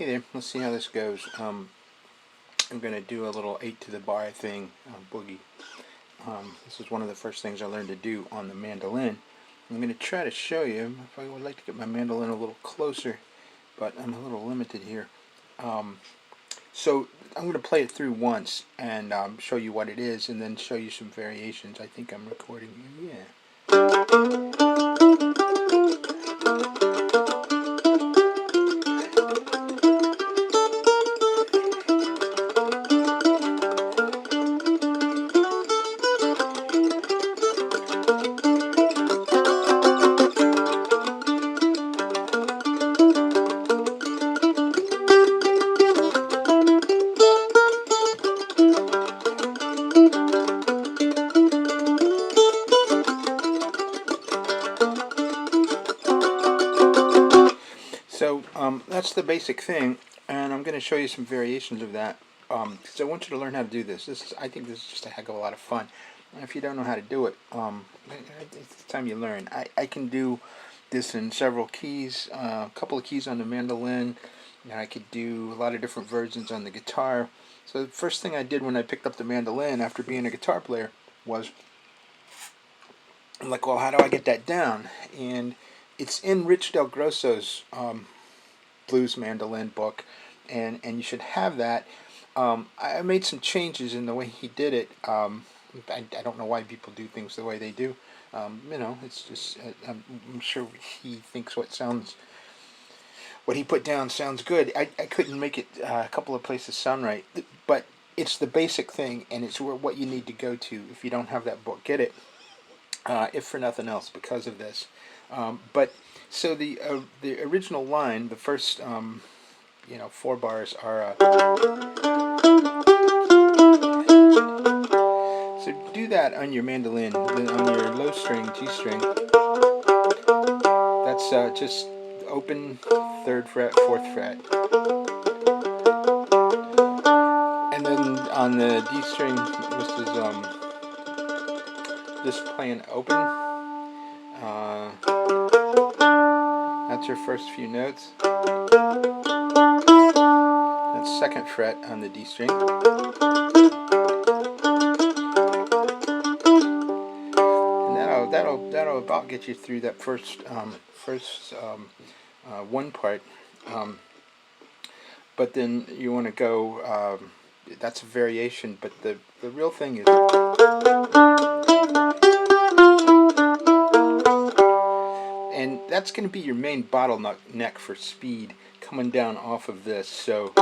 Hey there, let's see how this goes. I'm going to do a little 8 to the bar thing, boogie. This is one of the first things I learned to do on the mandolin. I'm going to try to show you, if I would like to get my mandolin a little closer, but I'm a little limited here. So I'm going to play it through once and show you what it is, and then show you some variations. I think I'm recording here, yeah. So that's the basic thing, and I'm going to show you some variations of that. So I want you to learn how to do this. I think this is just a heck of a lot of fun. And if you don't know how to do it, it's time you learn. I can do this in several keys, a couple of keys on the mandolin, and I could do a lot of different versions on the guitar. So the first thing I did when I picked up the mandolin after being a guitar player was, I'm like, well, how do I get that down? And it's in Rich Del Grosso's blues mandolin book, and you should have that. I made some changes in the way he did it. I don't know why people do things the way they do. It's just I'm sure he thinks what he put down sounds good. I couldn't make it a couple of places sound right, but it's the basic thing, and it's what you need to go to. If you don't have that book, get it. If for nothing else, because of this. But so the original line, the first 4 bars are. So do that on your mandolin, then on your low string, G string. That's just open 3rd fret, 4th fret, and then on the D string, this is playing open. That's your first few notes. That's 2nd fret on the D string. And that'll about get you through that first one part. But then you want to go. That's a variation, but the real thing is. And that's going to be your main bottleneck for speed coming down off of this. So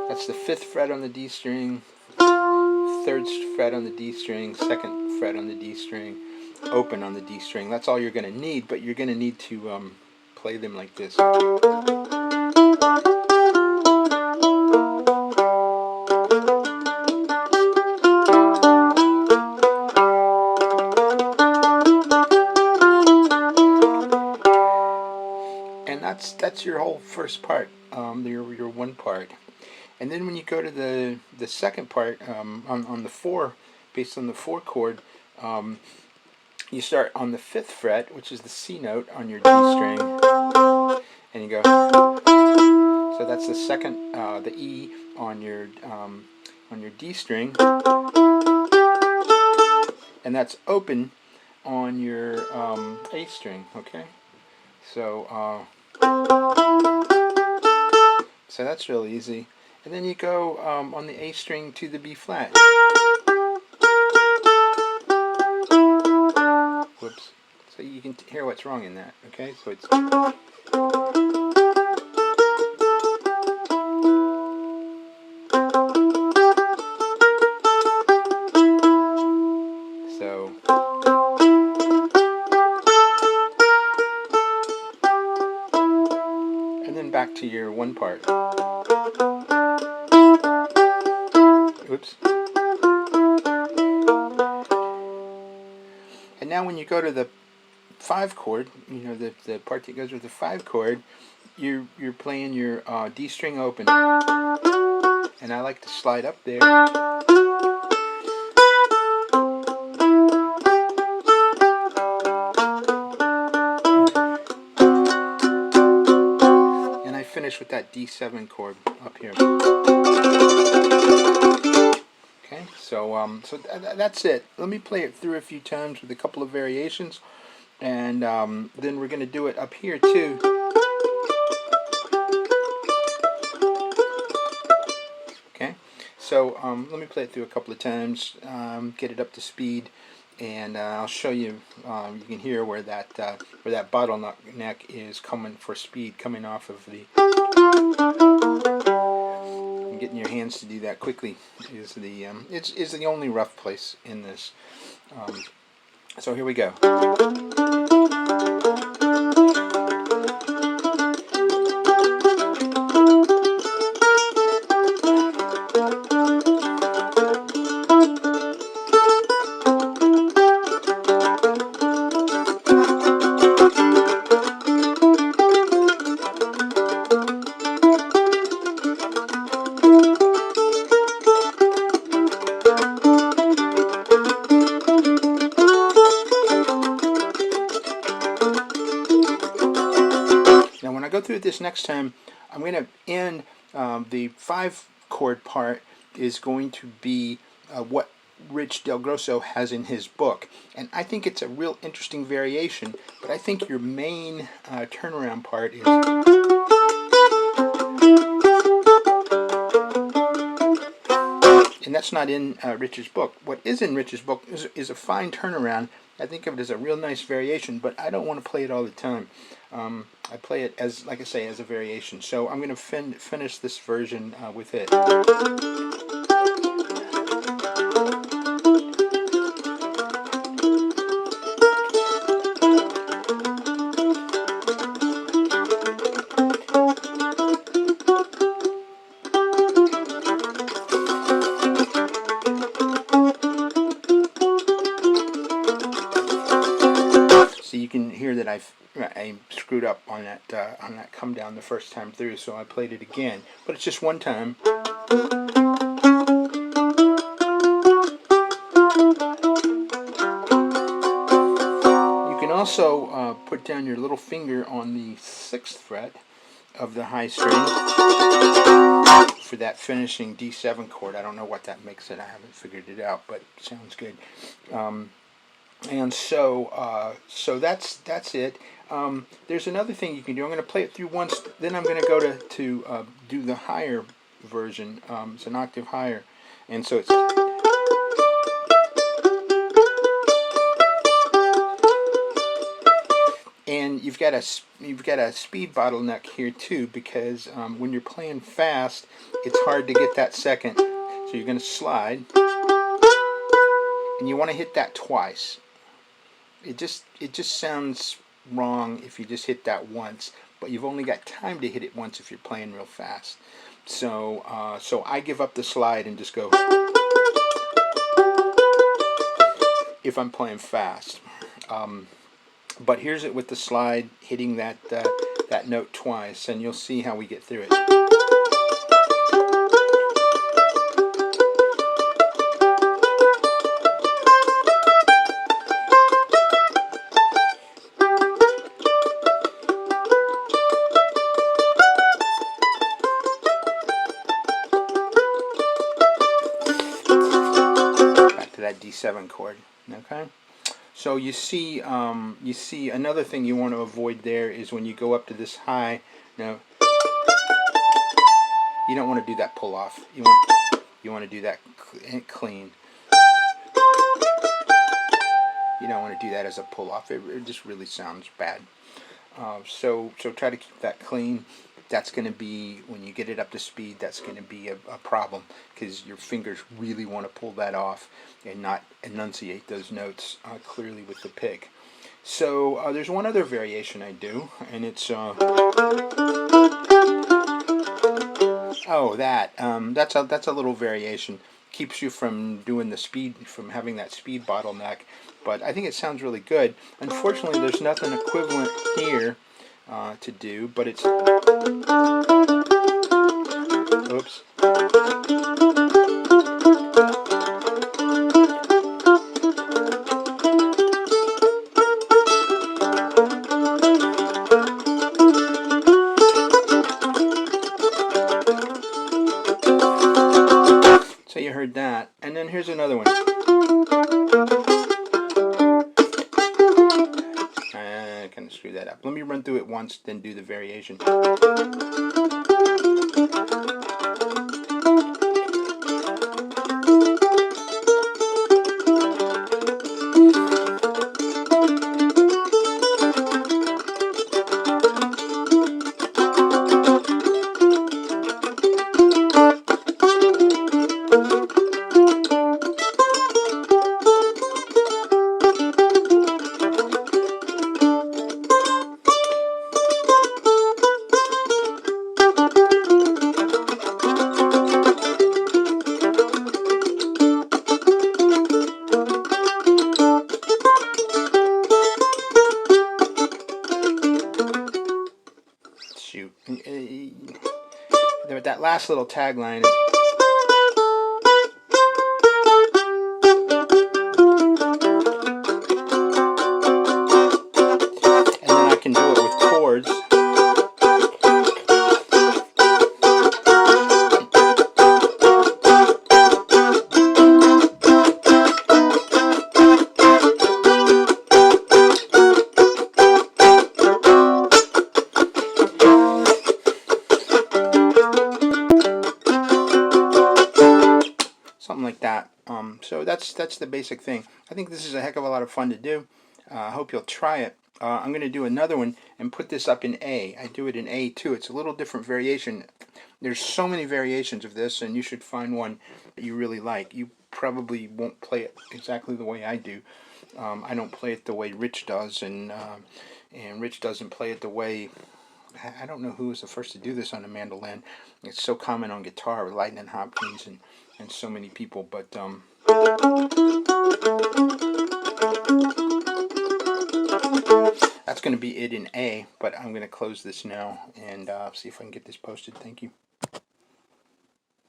that's the 5th fret on the D string, 3rd fret on the D string, 2nd fret on the D string, open on the D string. That's all you're going to need, but you're going to need to play them like this. And that's your whole first part, your one part. And then when you go to the second part, on the 4, based on the 4 chord, you start on the 5th fret, which is the C note on your D string, and you go. So that's the second, the E on your D string, and that's open on your A string. Okay, so that's real easy. And then you go on the A string to the B flat. Whoops. So you can hear what's wrong in that. Okay, so it's. So. And then back to your one part. Oops. And now when you go to the 5 chord, the part that goes with the 5 chord, you're playing your D string open. And I like to slide up there. finish with that D7 chord up here. Okay, so that's it. Let me play it through a few times with a couple of variations, and then we're going to do it up here too. Okay, so let me play it through a couple of times, get it up to speed, and I'll show you. You can hear where that bottleneck is coming for speed, coming off of the. And getting your hands to do that quickly is the only rough place in this. So here we go. Now when I go through this next time, I'm going to end the 5-chord part is going to be what Rich Del Grosso has in his book. And I think it's a real interesting variation, but I think your main turnaround part is... And that's not in Rich's book. What is in Rich's book is a fine turnaround. I think of it as a real nice variation, but I don't want to play it all the time. I play it as, like I say, as a variation. So I'm going to finish this version with it. So you can hear that I screwed up on that come down the first time through, so I played it again. But it's just one time. You can also put down your little finger on the 6th fret of the high string for that finishing D7 chord. I don't know what that makes it. I haven't figured it out, but it sounds good. And so that's it. There's another thing you can do. I'm going to play it through once, then I'm going to go to do the higher version. It's an octave higher, and so it's. And you've got a speed bottleneck here too, because when you're playing fast, it's hard to get that second. So you're going to slide, and you want to hit that twice. It just sounds wrong if you just hit that once, but you've only got time to hit it once if you're playing real fast. So so I give up the slide and just go if I'm playing fast. But here's it with the slide hitting that note twice, and you'll see how we get through it. That D7 chord. Okay, so you see another thing you want to avoid there is when you go up to this high. Now you don't want to do that pull off. You want to do that clean. You don't want to do that as a pull off. It just really sounds bad. So try to keep that clean. That's going to be, when you get it up to speed, that's going to be a problem, because your fingers really want to pull that off and not enunciate those notes clearly with the pick. So there's one other variation I do, and it's that's a little variation. Keeps you from doing the speed, from having that speed bottleneck, but I think it sounds really good. Unfortunately, there's nothing equivalent here to do, but it's oops. here's another one. I kind of screw that up. Let me run through it once, then do the variation. Shoot. That last little tagline is, and then I can do it with chords. Something like that. So that's the basic thing. I think this is a heck of a lot of fun to do. I hope you'll try it. I'm going to do another one and put this up in A. I do it in A too. It's a little different variation. There's so many variations of this, and you should find one that you really like. You probably won't play it exactly the way I do. I don't play it the way Rich does, and Rich doesn't play it the way... I don't know who was the first to do this on a mandolin. It's so common on guitar with Lightning Hopkins and so many people, but that's going to be it in A, but I'm going to close this now and see if I can get this posted. Thank you.